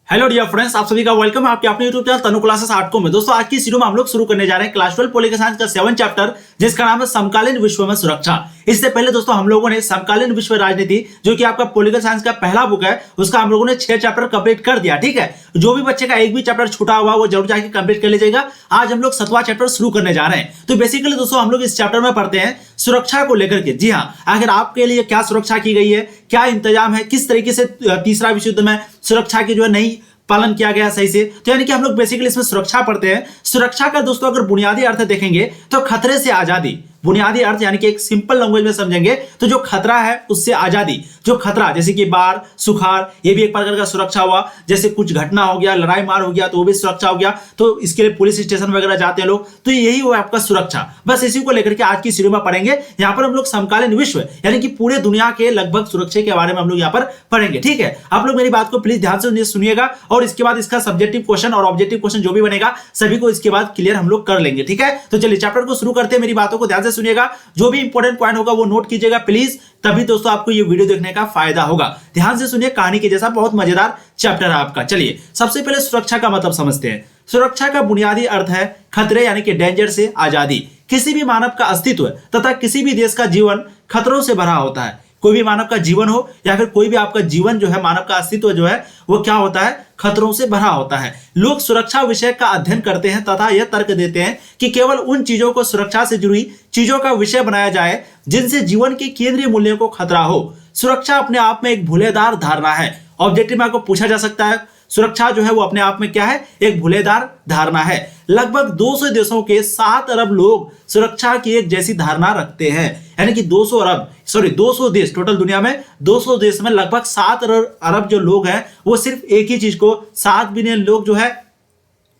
Hello dear friends, आप सभी का वेलकम है आपके अपने यूट्यूब चैनल तनु क्लासेस आर्टको में। दोस्तों आज की वीडियो में हम लोग शुरू करने जा रहे हैं क्लास 12 पॉलिटिकल साइंस का 7 चैप्टर, जिसका नाम है समकालीन विश्व में सुरक्षा। इससे पहले दोस्तों हम लोगों ने समकालीन विश्व राजनीति, जो कि आपका पॉलिटिकल साइंस का पहला बुक है, उसका हम लोगों ने 6 चैप्टर कंप्लीट कर दिया। ठीक है, जो भी बच्चे का एक भी चैप्टर छूटा हुआ वो जरूर जाके कंप्लीट कर लीजिएगा। आज हम लोग 7वां चैप्टर शुरू करने जा रहे हैं। तो बेसिकली दोस्तों हम लोग इस चैप्टर में पढ़ते हैं सुरक्षा को लेकर के। जी हाँ, आखिर आपके लिए क्या सुरक्षा की गई है, क्या इंतजाम है, किस तरीके से तीसरा विश्व युद्ध में सुरक्षा की जो है नहीं पालन किया गया सही से। तो यानी कि हम लोग बेसिकली इसमें सुरक्षा पढ़ते हैं। सुरक्षा का दोस्तों अगर बुनियादी अर्थ देखेंगे तो खतरे से आजादी, बुनियादी अर्थ यानी कि एक सिंपल लैंग्वेज में समझेंगे तो जो खतरा है उससे आजादी। जो खतरा जैसे कि बाढ़, सुखाड़, ये भी एक प्रकार का सुरक्षा हुआ। जैसे कुछ घटना हो गया, लड़ाई मार हो गया तो वो भी सुरक्षा हो गया। तो इसके लिए पुलिस स्टेशन वगैरह जाते हैं लोग, तो यही हुआ आपका सुरक्षा। बस इसी को लेकर के आज की सीरीज में पढ़ेंगे। यहाँ पर हम लोग समकालीन विश्व यानी कि पूरे दुनिया के लगभग सुरक्षा के बारे में हम लोग यहाँ पर पढ़ेंगे। ठीक है, आप लोग मेरी बात को प्लीज ध्यान से सुनिएगा और इसके बाद इसका सब्जेक्टिव क्वेश्चन और ऑब्जेक्टिव क्वेश्चन जो भी बनेगा सभी को इसके बाद क्लियर हम लोग कर लेंगे। ठीक है, तो चलिए चैप्टर को शुरू करते हैं। मेरी बातों को ध्यान से सुनिएगा, जो भी इंपॉर्टेंट पॉइंट होगा वो नोट कीजिएगा प्लीज, तभी दोस्तों आपको ये वीडियो देखने का फायदा होगा। ध्यान से सुनिए, कहानी के जैसा बहुत मजेदार चैप्टर है आपका। चलिए सबसे पहले सुरक्षा का मतलब समझते हैं। सुरक्षा का बुनियादी अर्थ है खतरे यानी कि डेंजर से आजादी। किसी भी मानव का अस्तित्व तथा किसी भी देश का जीवन खतरों से भरा होता है। कोई भी मानव का जीवन हो या फिर कोई भी आपका जीवन जो है, मानव का अस्तित्व जो है वो क्या होता है, खतरों से भरा होता है। लोग सुरक्षा विषय का अध्ययन करते हैं तथा यह तर्क देते हैं कि केवल उन चीजों को सुरक्षा से जुड़ी चीजों का विषय बनाया जाए जिनसे जीवन के केंद्रीय मूल्यों को खतरा हो। सुरक्षा अपने आप में एक भूलेदार धारणा है। ऑब्जेक्टिव में आपको पूछा जा सकता है सुरक्षा जो है वो अपने आप में क्या है, एक भूलेदार धारणा है। लगभग 200 देशों के 7 अरब लोग सुरक्षा की एक जैसी धारणा रखते हैं। यानी कि 200 देश, टोटल दुनिया में 200 देश में लगभग 7 अरब जो लोग हैं वो सिर्फ एक ही चीज को, 7 बिलियन लोग जो है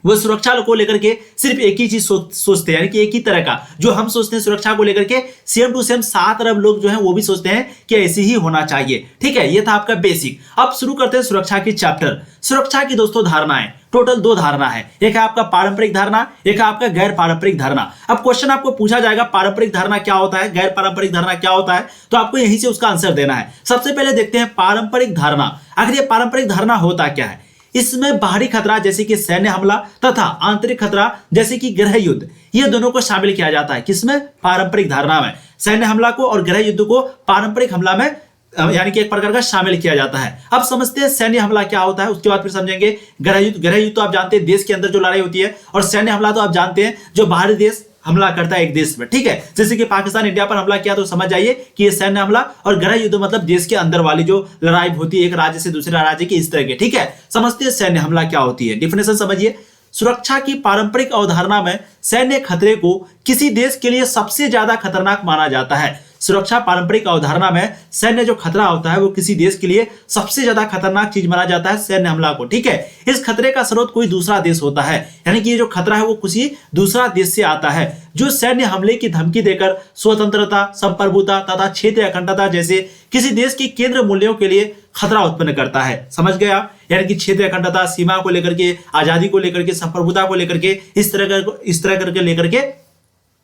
वो सुरक्षा को लेकर के सिर्फ एक ही चीज सोचते हैं। यानी कि एक ही तरह का जो हम सोचते हैं सुरक्षा को लेकर के, सेम टू सेम 7 अरब लोग जो हैं वो भी सोचते हैं कि ऐसे ही होना चाहिए। ठीक है, ये था आपका बेसिक। अब शुरू करते हैं सुरक्षा की चैप्टर। सुरक्षा की दोस्तों धारणाएं, टोटल 2 धारणा है। एक है आपका पारंपरिक धारणा, एक है आपका गैर पारंपरिक धारणा। अब क्वेश्चन आपको पूछा जाएगा पारंपरिक धारणा क्या होता है, गैर पारंपरिक धारणा क्या होता है, तो आपको यहीं से उसका आंसर देना है। सबसे पहले देखते हैं पारंपरिक धारणा। आखिर ये पारंपरिक धारणा होता क्या है। इसमें बाहरी खतरा जैसे कि सैन्य हमला तथा आंतरिक खतरा जैसे कि गृह युद्ध, ये दोनों को शामिल किया जाता है। किसमें, पारंपरिक धारणा में। सैन्य हमला को और गृह युद्ध को पारंपरिक हमला में यानी कि एक प्रकार का शामिल किया जाता है। अब समझते हैं सैन्य हमला क्या होता है, उसके बाद फिर समझेंगे गृह युद्ध। गृह युद्ध तो आप जानते हैं देश के अंदर जो लड़ाई होती है, और सैन्य हमला तो आप जानते हैं जो बाहरी देश हमला करता है एक देश में। ठीक है, जैसे कि पाकिस्तान इंडिया पर हमला किया तो समझ जाइए कि ये सैन्य हमला, और गृह युद्ध मतलब देश के अंदर वाली जो लड़ाई होती है एक राज्य से दूसरे राज्य की, इस तरह के। ठीक है, समझते हैं सैन्य हमला क्या होती है, डिफिनेशन समझिए। सुरक्षा की पारंपरिक अवधारणा में सैन्य खतरे को किसी देश के लिए सबसे ज्यादा खतरनाक माना जाता है। सुरक्षा पारंपरिक अवधारणा में सैन्य जो खतरा होता है वो किसी देश के लिए सबसे ज्यादा खतरनाक चीज माना जाता है, सैन्य हमला को। ठीक है, इस खतरे का स्रोत कोई दूसरा देश होता है। यानी कि ये जो खतरा है वो किसी दूसरा देश से आता है जो सैन्य हमले की धमकी देकर स्वतंत्रता, संप्रभुता तथा क्षेत्रीय अखंडता जैसे किसी देश की केंद्र मूल्यों के लिए खतरा उत्पन्न करता है। समझ गए आप, यानी कि क्षेत्रीय अखंडता, सीमा को लेकर के, आजादी को लेकर के, संप्रभुता को लेकर के, इस तरह करके लेकर के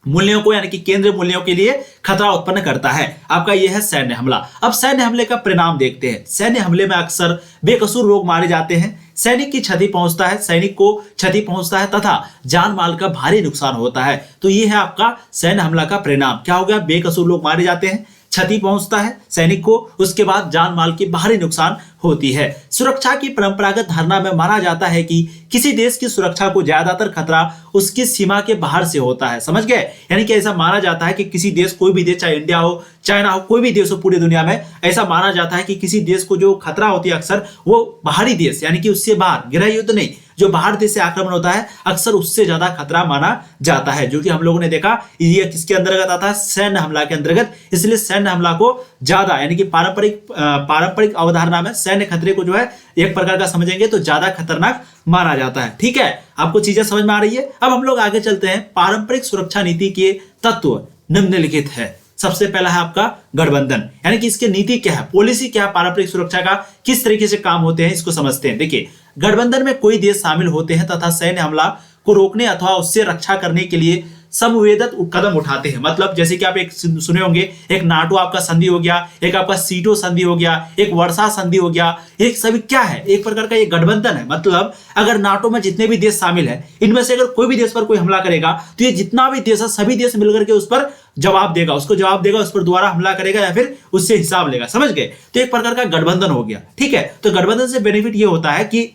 मूल्यों को यानी कि केंद्रीय मूल्यों के लिए खतरा उत्पन्न करता है। आपका यह है सैन्य हमला। अब सैन्य हमले का परिणाम देखते हैं। सैन्य हमले में अक्सर बेकसूर लोग मारे जाते हैं, सैनिक की क्षति पहुंचता है, सैनिक को क्षति पहुंचता है तथा जान माल का भारी नुकसान होता है। तो यह है आपका सैन्य हमला का परिणाम। क्या हो गया, बेकसूर लोग मारे जाते हैं, क्षति पहुंचता है सैनिक को, उसके बाद जान माल की भारी नुकसान होती है। सुरक्षा की परंपरागत धारणा में माना जाता है कि किसी देश की सुरक्षा को ज्यादातर खतरा उसकी सीमा के बाहर से होता है। समझ गए, यानी कि ऐसा माना जाता है कि किसी देश, कोई भी देश, चाहे इंडिया हो, चाइना हो, कोई भी देश हो पूरी दुनिया में, ऐसा माना जाता है कि किसी देश को जो खतरा होती है अक्सर वो बाहरी देश यानी कि उससे बाहर, गृह युद्ध नहीं, जो बाहर देश से आक्रमण होता है अक्सर उससे ज्यादा खतरा माना जाता है। जो कि हम लोगों ने देखा ये किसके अंतर्गत आता है, सैन्य हमला के अंतर्गत। इसलिए सैन्य हमला को ज्यादा यानी कि पारंपरिक अवधारणा में सैन्य खतरे को जो है एक प्रकार का समझेंगे तो ज्यादा खतरनाक माना जाता है। ठीक है, आपको चीजें समझ में आ रही है। अब हम लोग आगे चलते हैं। पारंपरिक सुरक्षा नीति के तत्व निम्नलिखित है। सबसे पहला है आपका गठबंधन, यानी कि इसकी नीति क्या है, पॉलिसी क्या है, पारंपरिक सुरक्षा का किस तरीके से काम होते हैं इसको समझते हैं। देखिए, गठबंधन में कोई देश शामिल होते हैं तथा सैन्य हमला को रोकने अथवा उससे रक्षा करने के लिए समवेदत कदम उठाते हैं। मतलब जैसे कि आप एक सुने होंगे, एक नाटो आपका संधि हो गया, एक आपका सीटो संधि हो गया, एक वर्षा संधि हो गया, एक सभी क्या है, एक प्रकार का ये गठबंधन है। मतलब अगर नाटो में जितने भी देश शामिल है, इनमें से अगर कोई भी देश पर कोई हमला करेगा तो ये जितना भी देश है सभी देश मिलकर के उस पर जवाब देगा, उसको जवाब देगा, उस पर दोबारा हमला करेगा या फिर उससे हिसाब लेगा। समझ गए? तो एक प्रकार का गठबंधन हो गया। ठीक है, तो गठबंधन से बेनिफिट ये होता है कि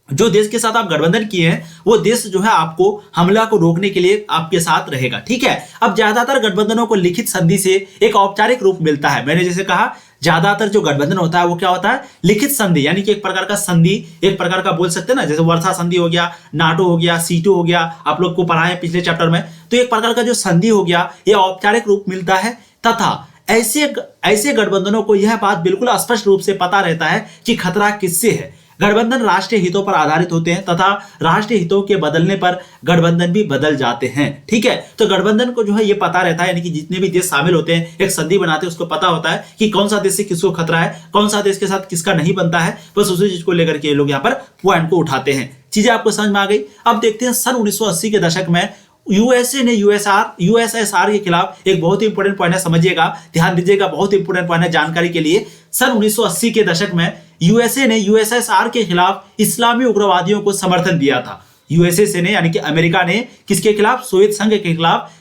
जो देश के साथ आप गठबंधन किए हैं वो देश जो है आपको हमला को रोकने के लिए आपके साथ रहेगा। ठीक है, अब ज्यादातर गठबंधनों को लिखित संधि से एक औपचारिक रूप मिलता है। मैंने जैसे कहा, ज्यादातर जो गठबंधन होता है वो क्या होता है, लिखित संधि, यानी कि एक प्रकार का संधि, एक प्रकार का बोल सकते हैं ना, जैसे वर्षा संधि हो गया, नाटो हो गया, सीटो हो गया, आप लोग को पढ़ाए पिछले चैप्टर में। तो एक प्रकार का जो संधि हो गया ये औपचारिक रूप मिलता है, तथा ऐसे गठबंधनों को यह बात बिल्कुल स्पष्ट रूप से पता रहता है कि खतरा किससे है। गठबंधन राष्ट्रीय हितों पर आधारित होते हैं तथा राष्ट्रीय हितों के बदलने पर गठबंधन भी बदल जाते हैं। ठीक है, तो गठबंधन को जो है ये पता रहता है, यानी कि जितने भी देश शामिल होते हैं एक संधि बनाते हैं, उसको पता होता है कि कौन सा देश से किसको खतरा है, कौन सा देश के साथ किसका नहीं बनता है। बस उसी चीज को लेकर के ये लोग यहाँ पर पॉइंट को उठाते हैं। चीजें आपको समझ में आ गई। अब देखते हैं सन 1980 के दशक में यूएसए ने यूएसएसआर के खिलाफ एक बहुत ही इंपॉर्टेंट पॉइंट है, समझिएगा, ध्यान दीजिएगा, बहुत इंपॉर्टेंट पॉइंट है जानकारी के लिए। सन 1980 के दशक में यूएसए ने यूएसएसआर के खिलाफ इस्लामी उग्रवादियों को समर्थन दिया था। यूएसए ने यानी कि अमेरिका ने किसके खिलाफ, सोवियत संघ के खिलाफ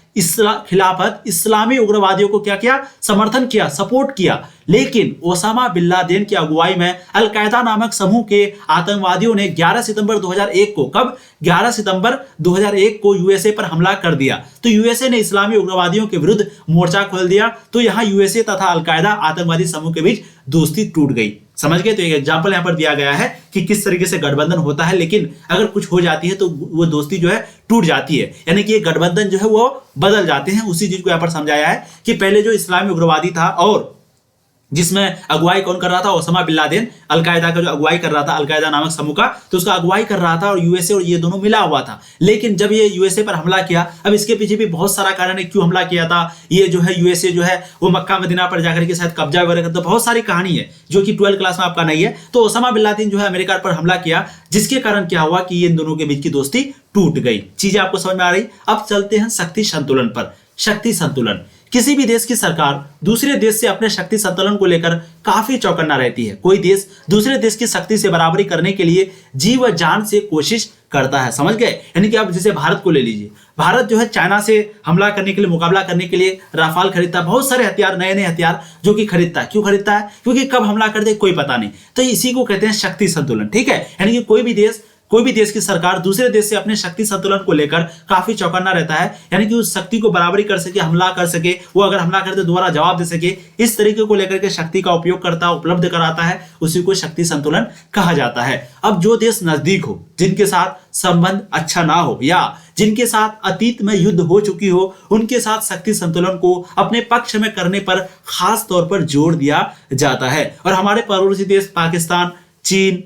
खिलाफत इस्लामी उग्रवादियों को क्या किया, समर्थन किया, सपोर्ट किया। लेकिन ओसामा बिन लादेन की अगुवाई में अल-कायदा नामक समूह के आतंकवादियों ने 11 सितंबर 2001 को, कब, 11 सितंबर 2001 को यूएसए पर हमला कर दिया। तो यूएसए ने इस्लामी उग्रवादियों के विरुद्ध मोर्चा खोल दिया। तो यहां यूएसए तथा अल-कायदा आतंकवादी समूह के बीच दोस्ती टूट गई। समझ गए? तो एक एग्जांपल यहां पर दिया गया है कि किस तरीके से गठबंधन होता है, लेकिन अगर कुछ हो जाती है तो वो दोस्ती जो है टूट जाती है, यानी कि ये गठबंधन जो है वो बदल जाते हैं। उसी चीज को यहां पर समझाया है कि पहले जो इस्लामी उग्रवादी था और जिसमें अगुवाई कौन कर रहा था, ओसामा बिन लादेन, अलकायदा का जो अगुवाई कर रहा था, अलकायदा नामक समूह का, तो उसका अगुवाई कर रहा था और यूएसए और ये दोनों मिला हुआ था। लेकिन जब ये यूएसए पर हमला किया, अब इसके पीछे भी बहुत सारा कारण है क्यों हमला किया था। ये जो है यूएसए जो है वो मक्का मदीना पर जाकर के शायद कब्जा वगैरह करता, बहुत सारी कहानी है जो कि 12 क्लास में आपका नहीं है। तो ओसामा बिन लादेन जो है अमेरिका पर हमला किया, जिसके कारण क्या हुआ कि इन दोनों के बीच की दोस्ती टूट गई। चीजें आपको समझ में आ रही। अब चलते हैं शक्ति संतुलन पर। शक्ति संतुलन, किसी भी देश की सरकार दूसरे देश से अपने शक्ति संतुलन को लेकर काफी चौकन्ना रहती है। कोई देश दूसरे देश की शक्ति से बराबरी करने के लिए जी व जान से कोशिश करता है। समझ गए? यानी कि आप जैसे भारत को ले लीजिए, भारत जो है चाइना से हमला करने के लिए, मुकाबला करने के लिए राफाल खरीदता है, बहुत सारे हथियार, नए नए हथियार जो कि खरीदता है। क्यों खरीदता है? क्योंकि कब हमला कर दे कोई पता नहीं। तो इसी को कहते हैं शक्ति संतुलन। ठीक है, यानी कि कोई भी देश की सरकार दूसरे देश से अपने शक्ति संतुलन को लेकर काफी चौकन्ना रहता है, यानी कि उस शक्ति को बराबरी कर सके, हमला कर सके, वो अगर हमला करे तो दोबारा जवाब दे सके, इस तरीके को लेकर के शक्ति का उपयोग करता, उपलब्ध कराता है, उसी को शक्ति संतुलन कहा जाता है। अब जो देश नजदीक हो, जिनके साथ संबंध अच्छा ना हो या जिनके साथ अतीत में युद्ध हो चुकी हो, उनके साथ शक्ति संतुलन को अपने पक्ष में करने पर खास तौर पर जोर दिया जाता है। और हमारे पड़ोसी देश पाकिस्तान, चीन,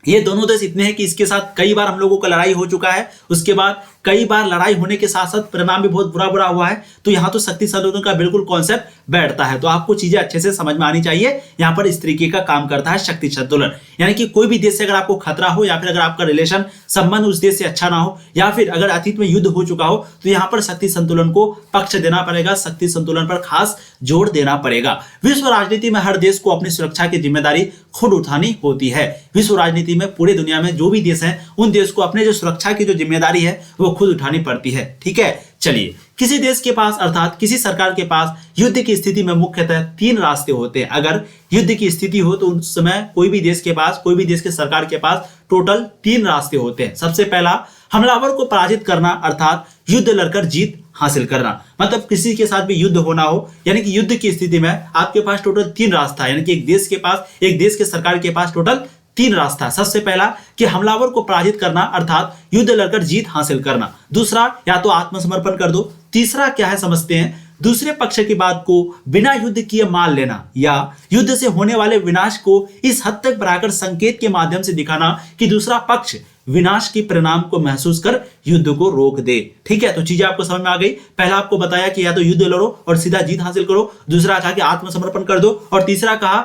ये दोनों देश इतने हैं कि इसके साथ कई बार हम लोगों का लड़ाई हो चुका है। उसके बाद कई बार लड़ाई होने के साथ साथ परिणाम भी बहुत बुरा हुआ है। तो यहाँ तो शक्ति संतुलन का बिल्कुल कॉन्सेप्ट बैठता है। तो आपको चीजें अच्छे से समझ में आनी चाहिए। यहाँ पर इस तरीके का काम करता है शक्ति संतुलन, यानी कि कोई भी देश से अगर आपको खतरा हो या फिर अगर आपका रिलेशन, संबंध उस देश से अच्छा ना हो या फिर अगर अतीत में युद्ध हो चुका हो, तो यहाँ पर शक्ति संतुलन को पक्ष देना पड़ेगा, शक्ति संतुलन पर खास जोर देना पड़ेगा। विश्व राजनीति में हर देश को अपनी सुरक्षा की जिम्मेदारी खुद उठानी होती है। विश्व राजनीति में पूरी दुनिया में जो भी देश हैं, उन देश को अपने जो सुरक्षा की जो जिम्मेदारी है वो खुद उठानी पड़ती है। ठीक है, चलिए, किसी देश के पास अर्थात किसी सरकार के पास युद्ध की स्थिति में मुख्यतः 3 रास्ते होते हैं। अगर युद्ध की स्थिति हो तो उस समय कोई भी देश के सरकार के पास टोटल 3 रास्ते होते हैं। सबसे पहला, हमलावर को पराजित करना अर्थात युद्ध लड़कर जीत हासिल करना। मतलब किसी के साथ भी युद्ध होना हो, यानी कि युद्ध की स्थिति में आपके पास टोटल 3 रास्ता है, यानी कि एक देश के सरकार के पास टोटल 3 रास्ता। सबसे पहला कि हमलावर को पराजित करना अर्थात युद्ध लड़कर जीत हासिल करना। दूसरा, या तो आत्मसमर्पण कर दो। तीसरा क्या है समझते हैं, दूसरे पक्ष की बात को बिना युद्ध किए मान लेना या युद्ध से होने वाले विनाश को इस हद तक बढ़ाकर संकेत के माध्यम से दिखाना कि दूसरा पक्ष विनाश के परिणाम को महसूस कर युद्ध को रोक दे। ठीक है, तो चीजें आपको समझ में आ गई। पहला आपको बताया कि या तो युद्ध लड़ो और सीधा जीत हासिल करो, दूसरा कहा कि आत्मसमर्पण कर दो, और तीसरा कहा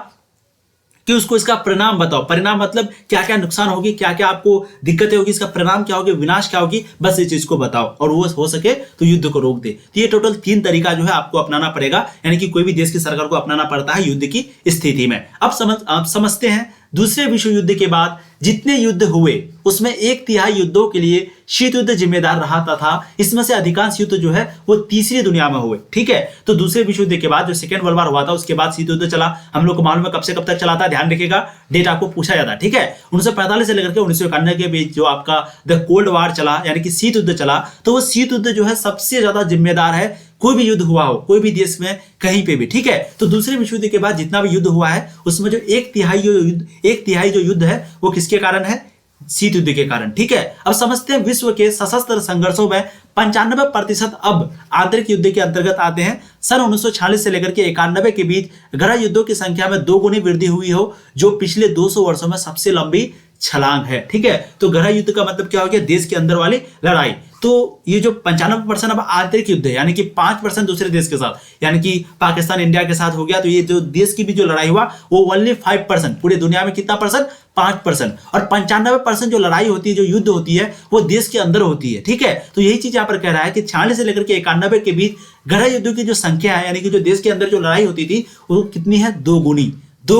कि उसको इसका परिणाम बताओ। परिणाम मतलब क्या क्या नुकसान होगी, क्या क्या आपको दिक्कतें होगी, इसका परिणाम क्या होगी, विनाश क्या होगी, बस इस चीज को बताओ और वो हो सके तो युद्ध को रोक दे। तो ये टोटल 3 तरीका जो है आपको अपनाना पड़ेगा, यानी कि कोई भी देश की सरकार को अपनाना पड़ता है युद्ध की स्थिति में। अब समझते हैं दूसरे विश्व युद्ध के बाद जितने युद्ध हुए उसमें 1/3 युद्धों के लिए शीत युद्ध जिम्मेदार रहा था। इसमें से अधिकांश युद्ध जो है वो तीसरी दुनिया में हुए। ठीक है, तो दूसरे विश्व युद्ध के बाद जो सेकेंड वर्ल्ड वार हुआ था उसके बाद शीत युद्ध चला। हम लोग को मालूम है कब से कब तक चला था, ध्यान रखिएगा, डेट आपको पूछा जाता है। ठीक है, 1945 से लेकर के 1991 के बीच जो आपका द कोल्ड वार चला, यानी कि शीत युद्ध चला, तो वो शीत युद्ध जो है सबसे ज्यादा जिम्मेदार है कोई भी युद्ध हुआ हो कोई भी देश में कहीं पे भी। ठीक है, तो दूसरे विश्व युद्ध के बाद जितना भी युद्ध हुआ है उसमें जो 1/3 जो युद्ध है वो किसके कारण है, शीत युद्ध के कारण। ठीक है, अब समझते हैं विश्व के सशस्त्र संघर्षों में 95% अब आंतरिक युद्ध के अंतर्गत आते हैं। सन 1946 से लेकर के 91 के बीच गृह युद्धों की संख्या में 2 गुनी वृद्धि हुई हो, जो पिछले 200 वर्षों में सबसे लंबी छलांग है। ठीक है, तो गृह युद्ध का मतलब क्या हो गया, देश के अंदर वाली लड़ाई। तो ये जो 95% अब आंतरिक युद्ध है, यानी कि 5% दूसरे देश के साथ, यानी कि पाकिस्तान इंडिया के साथ हो गया। तो ये जो देश की भी जो लड़ाई हुआ वो ओनली 5%, पूरे दुनिया में कितना परसेंट, 5%। और 95% जो लड़ाई होती है, जो युद्ध होती है, वो देश के अंदर होती है। ठीक है, तो यही चीज यहाँ पर कह रहा है कि 46 से लेकर के 91 के बीच गृह युद्धों की जो संख्या है, यानी कि जो देश के अंदर जो लड़ाई होती थी वो कितनी है, 2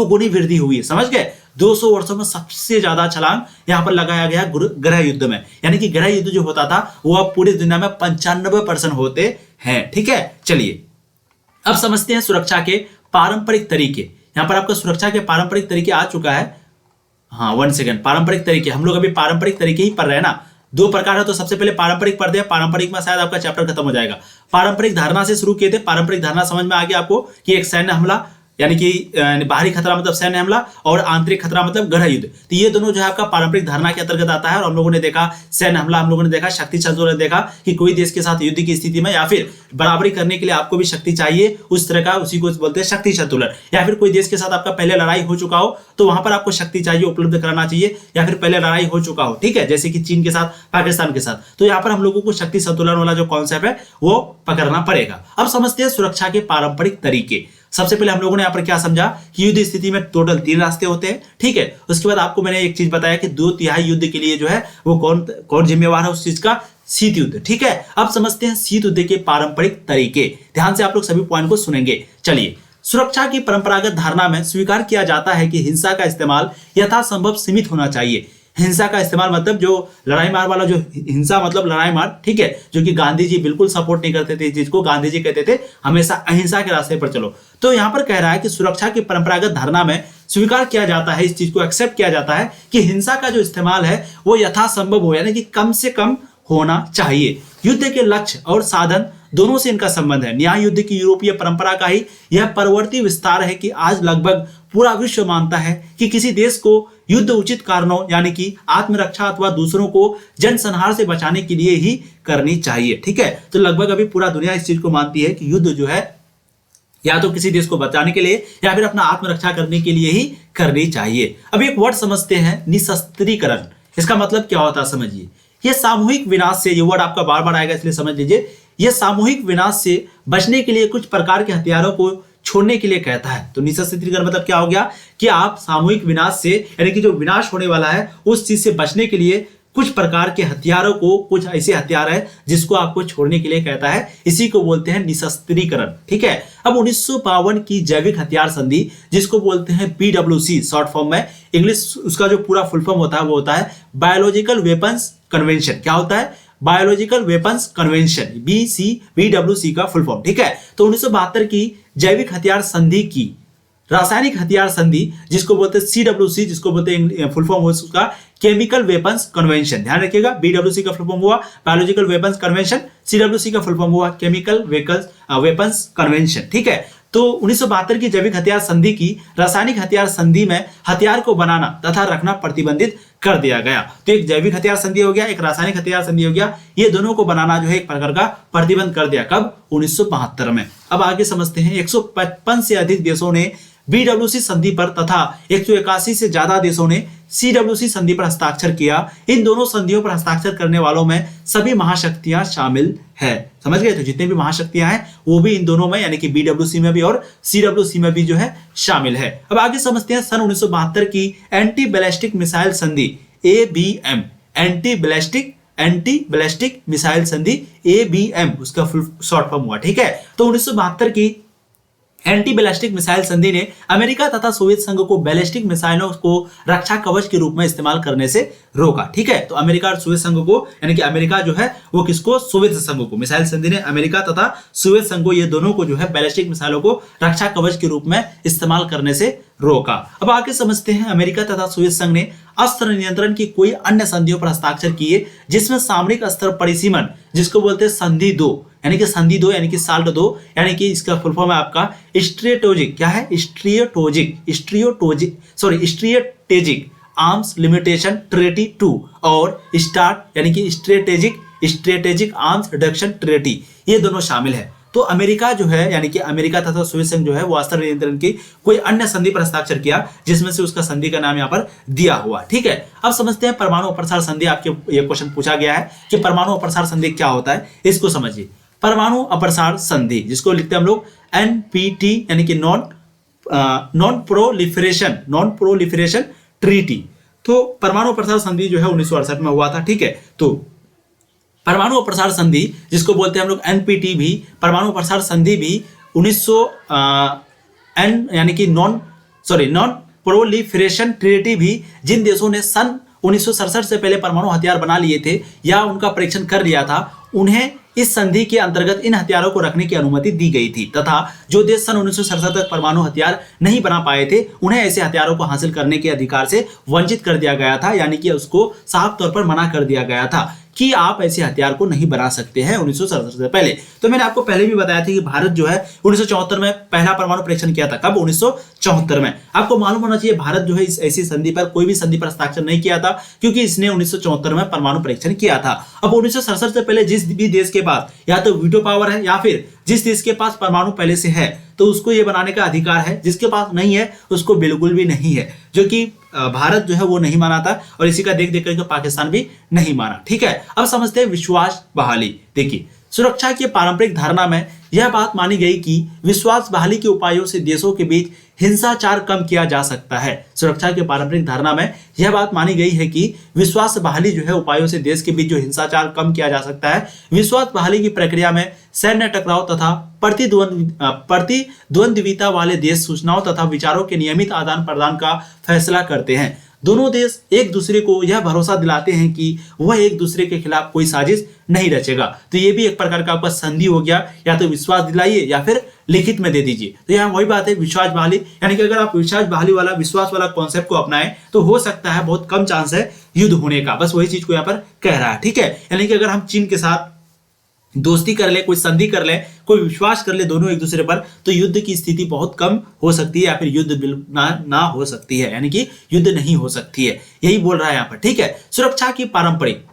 गुनी वृद्धि हुई है। समझ गए, 200 वर्षों में सबसे ज्यादा छलांग यहां पर लगाया गया गृह युद्ध में, यानी कि गृह युद्ध जो होता था वो अब पूरी दुनिया में 95% होते हैं। ठीक है, चलिए अब समझते हैं सुरक्षा के पारंपरिक तरीके। यहां पर आपका सुरक्षा के पारंपरिक तरीके आ चुका है। हाँ 1 सेकंड, पारंपरिक तरीके, हम लोग अभी पारंपरिक तरीके ही पढ़ रहे हैं ना। 2 प्रकार है, तो सबसे पहले पारंपरिक पढ़ते हैं। पारंपरिक में शायद आपका चैप्टर खत्म हो जाएगा। पारंपरिक धारणा से शुरू किए थे। पारंपरिक धारणा समझ में आ गया आपको कि एक सैन्य हमला, यानी कि बाहरी खतरा मतलब सैन्य हमला, और आंतरिक खतरा मतलब गृह युद्ध। तो ये दोनों जो है आपका पारंपरिक धारणा के अंतर्गत आता है। और हम लोगों ने देखा सैन्य हमला, हम लोगों ने देखा शक्ति संतुलन, देखा कि कोई देश के साथ युद्ध की स्थिति में या फिर बराबरी करने के लिए आपको भी शक्ति चाहिए, उस तरह का, उसी को बोलते हैं शक्ति संतुलन। या फिर कोई देश के साथ आपका पहले लड़ाई हो चुका हो तो वहां पर आपको शक्ति चाहिए, उपलब्ध कराना चाहिए, या फिर पहले लड़ाई हो चुका हो। ठीक है, जैसे कि चीन के साथ, पाकिस्तान के साथ। तो यहाँ पर हम लोगों को शक्ति संतुलन वाला जो कॉन्सेप्ट है वो पकड़ना पड़ेगा। अब समझते हैं सुरक्षा के पारंपरिक तरीके। सबसे पहले हम लोगों ने यहाँ पर क्या समझा कि युद्ध स्थिति में टोटल 3 रास्ते होते हैं। ठीक है, उसके बाद आपको मैंने एक चीज बताया कि 2/3 युद्ध के लिए जो है वो कौन जिम्मेवार है उस चीज का, शीत युद्ध। ठीक है, अब समझते हैं शीत युद्ध के पारंपरिक तरीके। ध्यान से आप लोग सभी पॉइंट को सुनेंगे। चलिए, सुरक्षा की परंपरागत धारणा में स्वीकार किया जाता है कि हिंसा का इस्तेमाल यथासंभव सीमित होना चाहिए। हिंसा का इस्तेमाल मतलब जो लड़ाई मार वाला, जो हिंसा मतलब लड़ाई मार, ठीक है, जो कि गांधी जी बिल्कुल सपोर्ट नहीं करते थे इस चीज को। गांधी जी कहते थे हमेशा अहिंसा के रास्ते पर चलो। तो यहां पर कह रहा है कि सुरक्षा की परंपरागत धारणा में स्वीकार किया जाता है, इस चीज को एक्सेप्ट किया जाता है कि हिंसा का जो इस्तेमाल है वो यथासंभव हो, यानी कि कम से कम होना चाहिए। युद्ध के लक्ष्य और साधन दोनों से इनका संबंध है। न्याय युद्ध की यूरोपीय परंपरा का ही यह परवर्ती विस्तार है कि आज लगभग पूरा विश्व मानता है कि किसी देश को युद्ध उचित कारणों, यानी कि आत्मरक्षा अथवा दूसरों को जनसंहार से बचाने के लिए ही करनी चाहिए। ठीक है, तो लगभग अभी पूरा दुनिया इस चीज को मानती है कि युद्ध जो है या तो किसी देश को बचाने के लिए या फिर अपना आत्मरक्षा करने के लिए ही करनी चाहिए। अब एक वर्ड समझते हैं, निशस्त्रीकरण। इसका मतलब क्या होता है समझिए। यह सामूहिक विनाश से, ये वर्ड आपका बार बार आएगा इसलिए समझ लीजिए, यह सामूहिक विनाश से बचने के लिए कुछ प्रकार के हथियारों को छोड़ने के लिए कहता है। तो निशस्त्रीकरण मतलब क्या हो गया कि आप सामूहिक विनाश से, यानी कि जो विनाश होने वाला है उस चीज से बचने के लिए कुछ प्रकार के हथियारों को, कुछ ऐसे हथियार है जिसको आपको छोड़ने के लिए कहता है। इसी को बोलते हैं निशस्त्रीकरण। ठीक है, अब 1952 की जैविक हथियार संधि, जिसको बोलते हैं BWC शॉर्ट फॉर्म में, इंग्लिश उसका जो पूरा फुल फॉर्म होता है वो होता है बायोलॉजिकल वेपन्स कन्वेंशन। क्या होता है, बायोलॉजिकल वेपन्स कन्वेंशन, BWC का फुल फॉर्म। ठीक है, तो 1972 की जैविक हथियार संधि की रासायनिक हथियार संधि, जिसको बोलते हैं CWC, जिसको बोलते हैं फुल फॉर्म उसका केमिकल वेपन्स कन्वेंशन। ध्यान रखिएगा, BWC का फुल फॉर्म हुआ बायोलॉजिकल वेपन्स कन्वेंशन, CWC का फुल फॉर्म हुआ केमिकल वेपन्स कन्वेंशन। ठीक है, तो 1972 की जैविक हथियार संधि की रासायनिक हथियार संधि में हथियार को बनाना तथा रखना प्रतिबंधित कर दिया गया। तो एक जैविक हथियार संधि हो गया, एक रासायनिक हथियार संधि हो गया, ये दोनों को बनाना जो है एक प्रकार का प्रतिबंध कर दिया। कब, 1972 में। अब आगे समझते हैं, 155 से अधिक देशों ने BWC संधि पर तथा 181 से ज्यादा देशों ने CWC संधि पर हस्ताक्षर किया। इन दोनों संधियों पर हस्ताक्षर करने वालों में सभी महाशक्तियां शामिल है। समझ गए? तो जितने भी महाशक्तियां हैं वो भी इन दोनों में यानी कि BWC में भी और CWC में भी जो है शामिल है। अब आगे समझते हैं सन 1972 की एंटी बैलिस्टिक मिसाइल संधि ABM, एंटी बैलिस्टिक मिसाइल संधि ABM, उसका फुल शॉर्ट फॉर्म हुआ। ठीक है, तो 1972 की एंटी बैलिस्टिक मिसाइल संधि ने अमेरिका तथा सोवियत संघ को बैलिस्टिक मिसाइलों को रक्षा कवच के रूप में इस्तेमाल करने से रोका। ठीक है, तो अमेरिका और सोवियत संघ को यानी कि अमेरिका जो है वो किसको, सोवियत संघ को, मिसाइल संधि ने अमेरिका तथा सोवियत संघ को, ये दोनों को जो है बैलिस्टिक मिसाइलों को रक्षा कवच के रूप में इस्तेमाल करने से रोका। अब आगे समझते हैं अमेरिका तथा सोवियत संघ ने अस्त्र नियंत्रण की कोई अन्य संधियों पर हस्ताक्षर किए जिसमें सामरिक अस्त्र परिसीमन, जिसको बोलते हैं संधि 2 यानी कि संधि 2 यानी कि साल्ट 2 यानी कि इसका फुल फॉर्म है आपका स्ट्रेटेजिक, क्या है, स्ट्रेटेजिक आर्म्स लिमिटेशन ट्रेटी 2 और स्टार्ट यानी कि स्ट्रेटेजिक आर्म्स रिडक्शन ट्रेटी, ये दोनों शामिल है। तो अमेरिका जो है यानी कि अमेरिका तथा सोवियत संघ जो है वो अस्त्र नियंत्रण की कोई अन्य संधि पर हस्ताक्षर किया जिसमें से उसका संधि का नाम यहाँ पर दिया हुआ। ठीक है, अब समझते हैं परमाणु अप्रसार संधि। आपके ये क्वेश्चन पूछा गया है कि परमाणु अप्रसार संधि क्या होता है, इसको समझिए। परमाणु अप्रसार संधि जिसको लिखते हैं हम लोग NPT यानी कि नॉन प्रोलिफरेशन ट्रीटी। तो परमाणु अप्रसार संधि जो है 1968 में हुआ था। ठीक है, तो परमाणु अप्रसार संधि जिसको बोलते हैं हम लोग NPT भी, परमाणु अप्रसार संधि भी 1900 यानी कि नॉन प्रोलिफरेशन ट्रीटी भी, जिन देशों ने सन 1967 से पहले परमाणु हथियार बना लिए थे या उनका परीक्षण कर लिया था, उन्हें इस संधि के अंतर्गत इन हथियारों को रखने की अनुमति दी गई थी तथा जो देश सन 1967 तक परमाणु हथियार नहीं बना पाए थे उन्हें ऐसे हथियारों को हासिल करने के अधिकार से वंचित कर दिया गया था, यानी कि उसको साफ तौर पर मना कर दिया गया था कि आप ऐसे हथियार को नहीं बना सकते हैं 1967 से पहले। तो मैंने आपको पहले भी बताया था कि भारत जो है 1974 में पहला परमाणु परीक्षण किया था। कब? 1974 में। आपको मालूम होना चाहिए भारत जो है इस ऐसी संधि पर कोई भी संधि पर हस्ताक्षर नहीं किया था क्योंकि इसने 1974 में परमाणु परीक्षण किया था। अब 1967 से पहले जिस भी देश के पास या तो वीटो पावर है या फिर जिस देश के पास परमाणु पहले से है तो उसको ये बनाने का अधिकार है, जिसके पास नहीं है उसको बिल्कुल भी नहीं है, जो कि भारत जो है वो नहीं माना था और इसी का देख देख करके पाकिस्तान भी नहीं माना। ठीक है, अब समझते हैं विश्वास बहाली। देखिए, सुरक्षा की पारंपरिक धारणा में यह बात मानी गई कि विश्वास बहाली के उपायों से देशों के बीच हिंसाचार कम किया जा सकता है। सुरक्षा की पारंपरिक धारणा में यह बात मानी गई है कि विश्वास बहाली जो है उपायों से देश के बीच जो हिंसाचार कम किया जा सकता है। विश्वास बहाली की प्रक्रिया में सैन्य टकराव तथा प्रतिद्वंद्विता वाले देश सूचनाओं तथा विचारों के नियमित आदान प्रदान का फैसला करते हैं। दोनों देश एक दूसरे को यह भरोसा दिलाते हैं कि वह एक दूसरे के खिलाफ कोई साजिश नहीं रचेगा। तो ये भी एक प्रकार का आपका संधि हो गया, या तो विश्वास दिलाइए या फिर लिखित में दे दीजिए। तो यहाँ वही बात है, विश्वास बहाली यानी कि अगर आप विश्वास बहाली वाला विश्वास वाला कॉन्सेप्ट को अपनाएं तो हो सकता है बहुत कम चांस है युद्ध होने का। बस वही चीज को यहाँ पर कह रहा है। ठीक है, यानी कि अगर हम चीन के साथ दोस्ती कर ले, कोई संधि कर ले, कोई विश्वास कर ले दोनों एक दूसरे पर, तो युद्ध की स्थिति बहुत कम हो सकती है या फिर युद्ध ना हो सकती है, यानी कि युद्ध नहीं हो सकती है, यही बोल रहा है यहाँ पर। ठीक है, सुरक्षा की पारंपरिक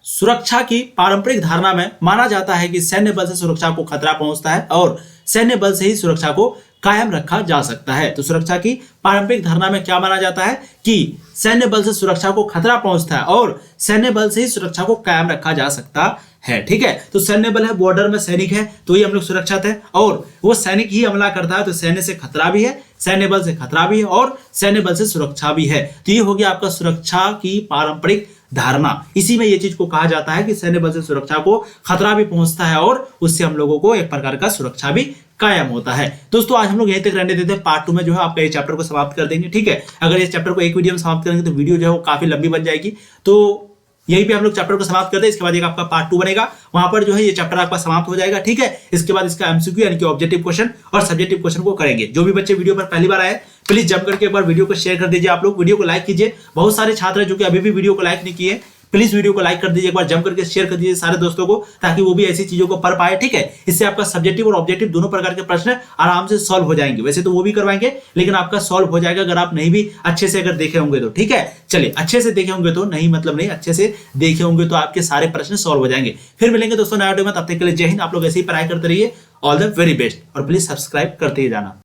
सुरक्षा की पारंपरिक धारणा में माना जाता है कि सैन्य बल से सुरक्षा को खतरा पहुंचता है और सैन्य बल से ही सुरक्षा को कायम रखा जा सकता है। तो सुरक्षा की पारंपरिक धारणा में क्या माना जाता है कि सैन्य बल से सुरक्षा को खतरा पहुंचता है और सैन्य बल से ही सुरक्षा को कायम रखा जा सकता है। ठीक है, तो सैन्य बल है, बॉर्डर में सैनिक है तो ये हम लोग सुरक्षित है, और वो सैनिक ही हमला करता है तो सैन्य से खतरा भी है, सैन्य बल से खतरा भी है और सैन्य बल से सुरक्षा भी है। तो ये हो गया आपका सुरक्षा की पारंपरिक धारणा। इसी में ये चीज को कहा जाता है कि सैन्य बल से सुरक्षा को खतरा भी पहुंचता है और उससे हम लोगों को एक प्रकार का सुरक्षा भी कायम होता है। दोस्तों आज हम लोग यहीं तक रहने देते हैं। पार्ट 2 में जो है आपका ये चैप्टर को समाप्त कर देंगे। ठीक है, अगर इस चैप्टर को एक वीडियो में समाप्त करेंगे तो वीडियो जो है वो काफी लंबी बन जाएगी, तो यहीं पे हम लोग चैप्टर को समाप्त करते हैं। इसके बाद एक आपका पार्ट 2 बनेगा, वहां पर जो है ये चैप्टर आपका समाप्त हो जाएगा। ठीक है, इसके बाद इसका एमसीक्यू यानी कि ऑब्जेक्टिव क्वेश्चन और सब्जेक्टिव क्वेश्चन को करेंगे। जो भी बच्चे वीडियो पर पहली बार आए प्लीज जम करके एक बार वीडियो को शेयर कर दीजिए, आप लोग वीडियो को लाइक कीजिए। बहुत सारे छात्र हैं जो कि अभी भी वीडियो को लाइक नहीं किए, प्लीज वीडियो को लाइक कर दीजिए, एक बार जम करके शेयर कर दीजिए सारे दोस्तों को, ताकि वो भी ऐसी चीजों को पढ़ पाए। ठीक है, इससे आपका सब्जेक्टिव और ऑब्जेक्टिव दोनों प्रकार के प्रश्न आराम से सॉल्व हो जाएंगे। वैसे तो वो भी करवाएंगे, लेकिन आपका सॉल्व हो जाएगा अगर आप नहीं भी अच्छे से अगर देखे होंगे तो। ठीक है, चलिए अच्छे से देखे होंगे तो, नहीं मतलब नहीं, अच्छे से देखे होंगे तो आपके सारे प्रश्न सॉल्व हो जाएंगे। फिर मिलेंगे दोस्तों नया वीडियो में, तब तक के लिए जय हिंद। आप लोग ऐसे ही पढ़ाई करते रहिए। ऑल द वेरी बेस्ट, और प्लीज सब्सक्राइब करते ही जाना।